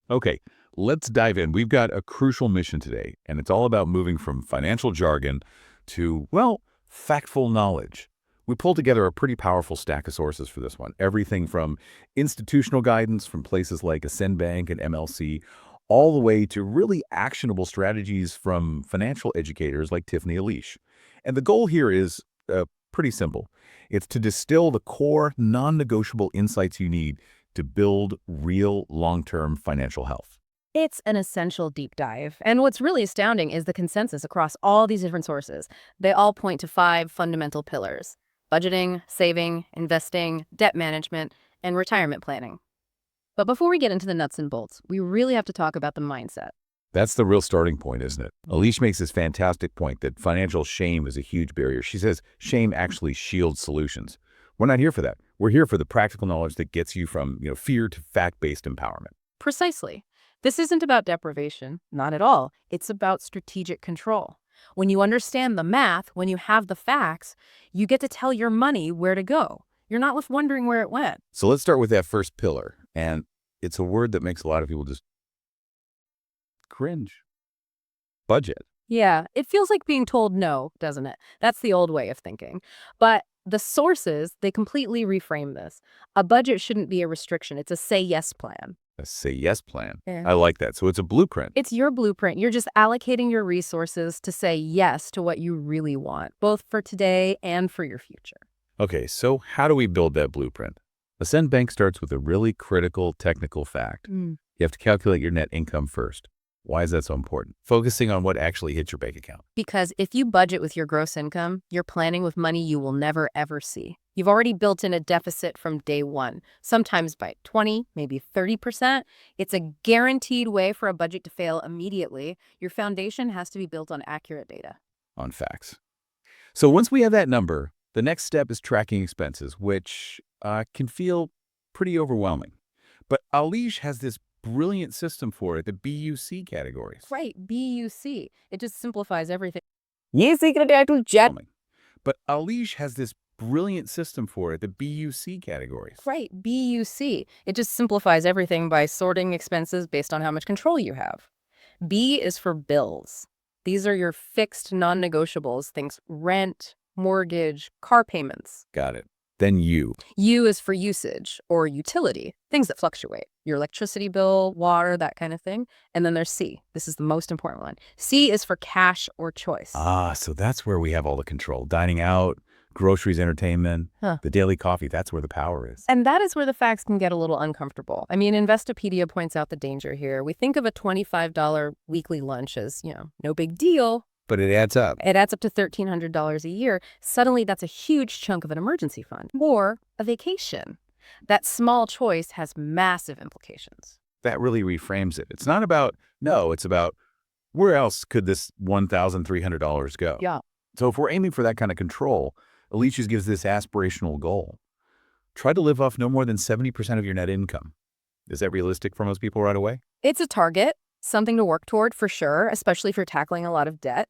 Okay, let's dive in. We've got a crucial mission today, and it's all about moving from financial jargon to, well, factful knowledge. We pulled together a pretty powerful stack of sources for this one. Everything from institutional guidance from places like Ascend Bank and MLC, all the way to really actionable strategies from financial educators like Tiffany Elish. And the goal here is pretty simple. It's to distill the core, non-negotiable insights you need to build real long-term financial health. It's an essential deep dive. And what's really astounding is the consensus across all these different sources. They all point to 5 fundamental pillars: budgeting, saving, investing, debt management, and retirement planning. But before we get into the nuts and bolts, we really have to talk about the mindset. That's the real starting point, isn't it? Elish makes this fantastic point that financial shame is a huge barrier. She says shame actually shields solutions. We're not here for that. We're here for the practical knowledge that gets you from, fear to fact-based empowerment. Precisely. This isn't about deprivation, not at all. It's about strategic control. When you understand the math, when you have the facts, you get to tell your money where to go. You're not left wondering where it went. So let's start with that first pillar. And it's a word that makes a lot of people just cringe. Budget. Yeah, it feels like being told no, doesn't it? That's the old way of thinking. But the sources, they completely reframe this. A budget shouldn't be a restriction. It's a say yes plan. A say yes plan. Yeah. I like that. So it's a blueprint. It's your blueprint. You're just allocating your resources to say yes to what you really want, both for today and for your future. Okay, so how do we build that blueprint? Ascend Bank starts with a really critical technical fact. You have to calculate your net income first. Why is that so important? Focusing on what actually hits your bank account. Because if you budget with your gross income, you're planning with money you will never, ever see. You've already built in a deficit from day one, sometimes by 20, maybe 30%. It's a guaranteed way for a budget to fail immediately. Your foundation has to be built on accurate data. On facts. So once we have that number, the next step is tracking expenses, which can feel pretty overwhelming. But Elish has this brilliant system for it, the BUC categories. Right, BUC. It just simplifies everything. But Elish has this brilliant system for it, the BUC categories. Right, BUC. It just simplifies everything by sorting expenses based on how much control you have. B is for bills. These are your fixed non-negotiables, things rent, mortgage, car payments. Got it. Then U. U is for usage or utility, things that fluctuate. Your electricity bill, water, that kind of thing. And then there's C. This is the most important one. C is for cash or choice. So that's where we have all the control. Dining out, groceries, entertainment, the daily coffee, that's where the power is. And that is where the facts can get a little uncomfortable. I mean, Investopedia points out the danger here. We think of a $25 weekly lunch as, no big deal. But it adds up. It adds up to $1,300 a year. Suddenly, that's a huge chunk of an emergency fund or a vacation. That small choice has massive implications. That really reframes it. It's not about, no, it's about where else could this $1,300 go? Yeah. So if we're aiming for that kind of control, Elish gives this aspirational goal. Try to live off no more than 70% of your net income. Is that realistic for most people right away? It's a target. Something to work toward for sure, especially if you're tackling a lot of debt.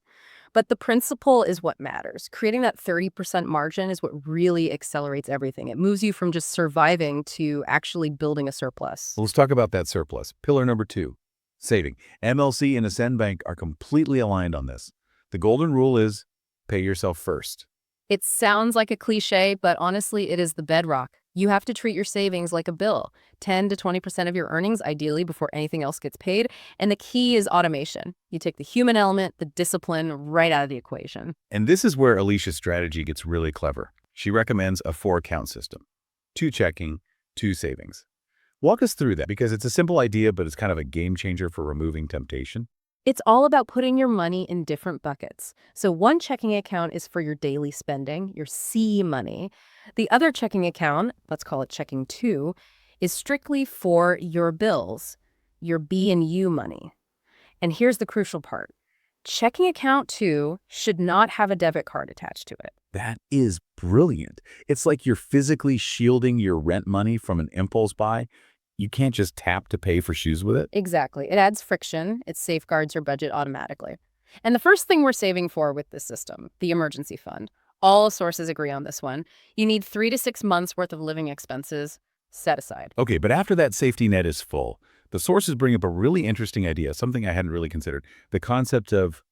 But the principle is what matters. Creating that 30% margin is what really accelerates everything. It moves you from just surviving to actually building a surplus. Well, let's talk about that surplus. Pillar number 2, saving. MLC and Ascend Bank are completely aligned on this. The golden rule is pay yourself first. It sounds like a cliche, but honestly, it is the bedrock. You have to treat your savings like a bill, 10 to 20% of your earnings, ideally, before anything else gets paid. And the key is automation. You take the human element, the discipline, right out of the equation. And this is where Alicia's strategy gets really clever. She recommends a 4-account system: 2 checking, 2 savings. Walk us through that, because it's a simple idea, but it's kind of a game changer for removing temptation. It's all about putting your money in different buckets. So one checking account is for your daily spending, your C money. The other checking account, let's call it checking 2, is strictly for your bills, your B and U money. And here's the crucial part. Checking account 2 should not have a debit card attached to it. That is brilliant. It's like you're physically shielding your rent money from an impulse buy. You can't just tap to pay for shoes with it. Exactly. It adds friction. It safeguards your budget automatically. And the first thing we're saving for with this system, the emergency fund. All sources agree on this one. You need 3 to 6 months worth of living expenses set aside. Okay, but after that safety net is full, The sources bring up a really interesting idea, something I hadn't really considered, the concept of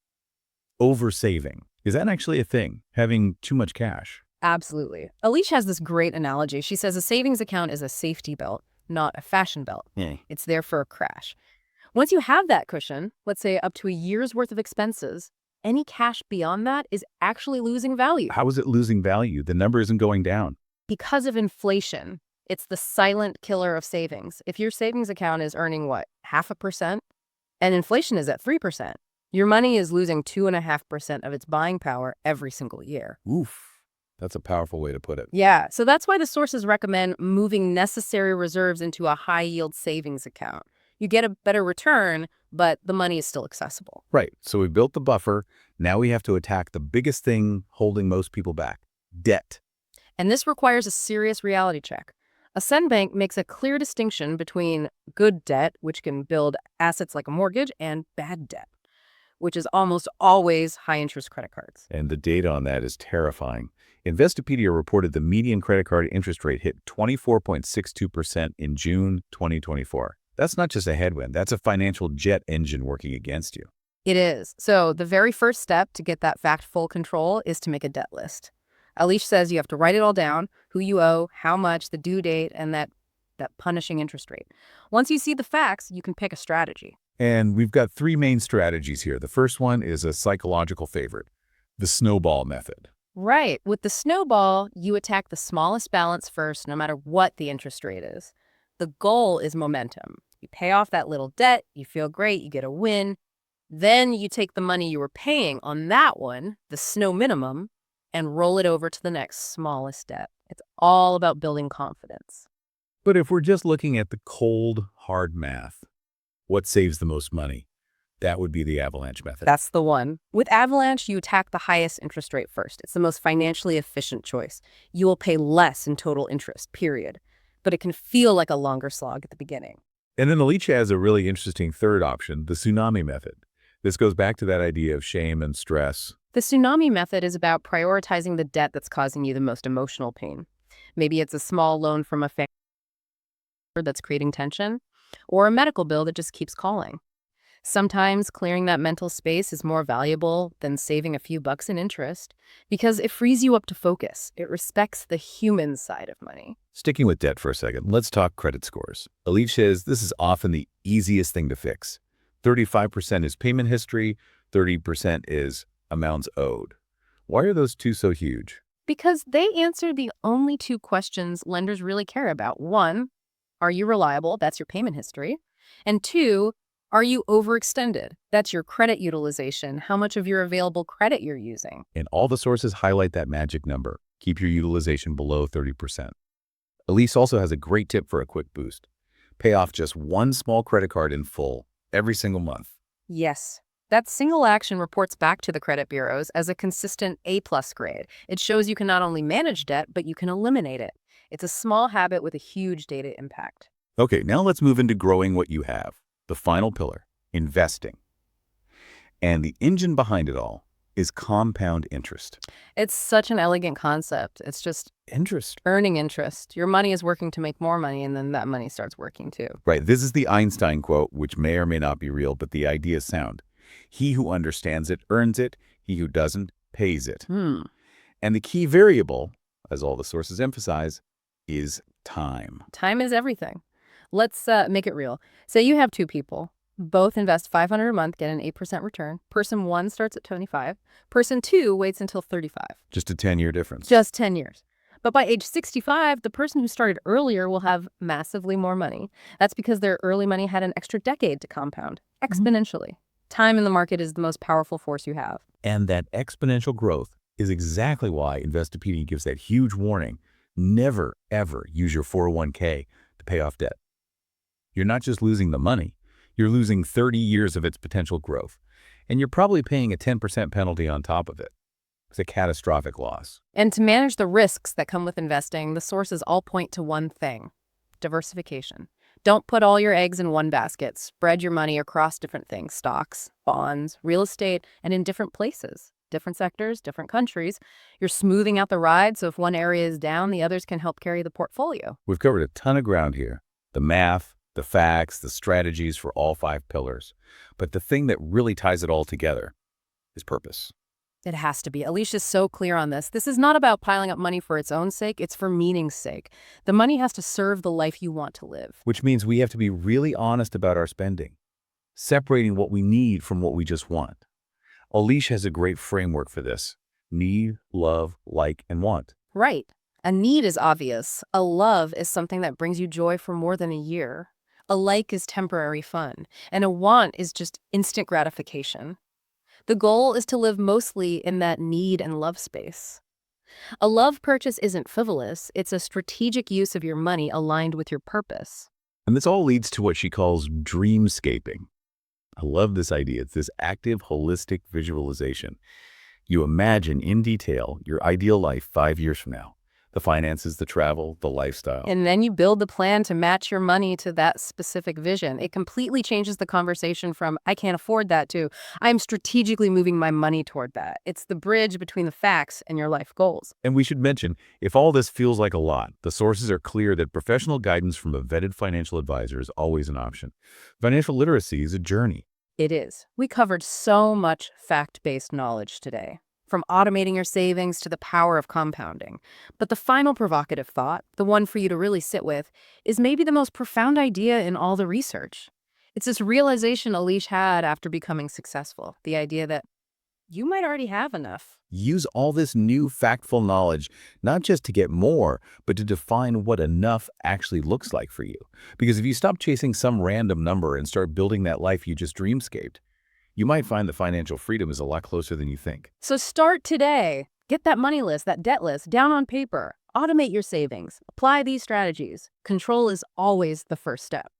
oversaving. Is that actually a thing, having too much cash? Absolutely. Alicia has this great analogy. She says a savings account is a safety belt, not a fashion belt. Yeah. It's there for a crash. Once you have that cushion, let's say up to a year's worth of expenses, any cash beyond that is actually losing value. How is it losing value? The number isn't going down. Because of inflation, it's the silent killer of savings. If your savings account is earning, what, 0.5%? And inflation is at 3%. Your money is losing 2.5% of its buying power every single year. Oof. That's a powerful way to put it. Yeah, so that's why the sources recommend moving necessary reserves into a high-yield savings account. You get a better return, but the money is still accessible. Right. So we built the buffer. Now we have to attack the biggest thing holding most people back, debt. And this requires a serious reality check. Ascend Bank makes a clear distinction between good debt, which can build assets like a mortgage, and bad debt, which is almost always high-interest credit cards. And the data on that is terrifying. Investopedia reported the median credit card interest rate hit 24.62% in June 2024. That's not just a headwind. That's a financial jet engine working against you. It is. So the very first step to get that fact-full control is to make a debt list. Alicia says you have to write it all down, who you owe, how much, the due date, and that punishing interest rate. Once you see the facts, you can pick a strategy. And we've got three main strategies here. The first one is a psychological favorite, the snowball method. Right. With the snowball, you attack the smallest balance first, no matter what the interest rate is. The goal is momentum. You pay off that little debt, you feel great, you get a win. Then you take the money you were paying on that one, the snow minimum, and roll it over to the next smallest debt. It's all about building confidence. But if we're just looking at the cold, hard math, what saves the most money? That would be the avalanche method. That's the one. With Avalanche, you attack the highest interest rate first. It's the most financially efficient choice. You will pay less in total interest, period. But it can feel like a longer slog at the beginning. And then Alicia has a really interesting third option, the tsunami method. This goes back to that idea of shame and stress. The tsunami method is about prioritizing the debt that's causing you the most emotional pain. Maybe it's a small loan from a family that's creating tension, or a medical bill that just keeps calling. Sometimes clearing that mental space is more valuable than saving a few bucks in interest because it frees you up to focus. It respects the human side of money. Sticking with debt for a second, let's talk credit scores. Alicia says this is often the easiest thing to fix. 35% is payment history, 30% is amounts owed. Why are those two so huge? Because they answer the only two questions lenders really care about. One, are you reliable? That's your payment history. And two, are you overextended? That's your credit utilization, how much of your available credit you're using. And all the sources highlight that magic number. Keep your utilization below 30%. Elise also has a great tip for a quick boost. Pay off just one small credit card in full every single month. Yes. That single action reports back to the credit bureaus as a consistent A+ grade. It shows you can not only manage debt, but you can eliminate it. It's a small habit with a huge data impact. Okay, now let's move into growing what you have. The final pillar, investing. And the engine behind it all is compound interest. It's such an elegant concept. It's just Interest. earning interest. Your money is working to make more money, and then that money starts working too. Right, this is the Einstein quote, which may or may not be real, but the idea is sound. He who understands it earns it. He who doesn't pays it. And the key variable, as all the sources emphasize, is time. Time is everything. Let's make it real. Say you have two people. Both invest $500 a month, get an 8% return. Person 1 starts at 25. Person 2 waits until 35. Just a 10-year difference. Just 10 years. But by age 65, the person who started earlier will have massively more money. That's because their early money had an extra decade to compound, exponentially. Time in the market is the most powerful force you have. And that exponential growth is exactly why Investopedia gives that huge warning. Never, ever use your 401k to pay off debt. You're not just losing the money, you're losing 30 years of its potential growth. And you're probably paying a 10% penalty on top of it. It's a catastrophic loss. And to manage the risks that come with investing, the sources all point to one thing: diversification. Don't put all your eggs in one basket. Spread your money across different things: stocks, bonds, real estate, and in different places, different sectors, different countries. You're smoothing out the ride, so if one area is down, the others can help carry the portfolio. We've covered a ton of ground here. The math, the facts, the strategies for all 5 pillars. But the thing that really ties it all together is purpose. It has to be. Alicia's so clear on this. This is not about piling up money for its own sake. It's for meaning's sake. The money has to serve the life you want to live. Which means we have to be really honest about our spending, separating what we need from what we just want. Alicia has a great framework for this. Need, love, like, and want. Right. A need is obvious. A love is something that brings you joy for more than a year. A like is temporary fun. And a want is just instant gratification. The goal is to live mostly in that need and love space. A love purchase isn't frivolous. It's a strategic use of your money aligned with your purpose. And this all leads to what she calls dreamscaping. I love this idea. It's this active, holistic visualization. You imagine in detail your ideal life 5 years from now. The finances, the travel, the lifestyle. And then you build the plan to match your money to that specific vision. It completely changes the conversation from, I can't afford that, to, I'm strategically moving my money toward that. It's the bridge between the facts and your life goals. And we should mention, if all this feels like a lot, the sources are clear that professional guidance from a vetted financial advisor is always an option. Financial literacy is a journey. It is. We covered so much fact-based knowledge today, from automating your savings to the power of compounding. But the final provocative thought, the one for you to really sit with, is maybe the most profound idea in all the research. It's this realization Alicia had after becoming successful, the idea that you might already have enough. Use all this new factful knowledge, not just to get more, but to define what enough actually looks like for you. Because if you stop chasing some random number and start building that life you just dreamscaped, you might find that financial freedom is a lot closer than you think. So start today. Get that money list, that debt list, down on paper. Automate your savings. Apply these strategies. Control is always the first step.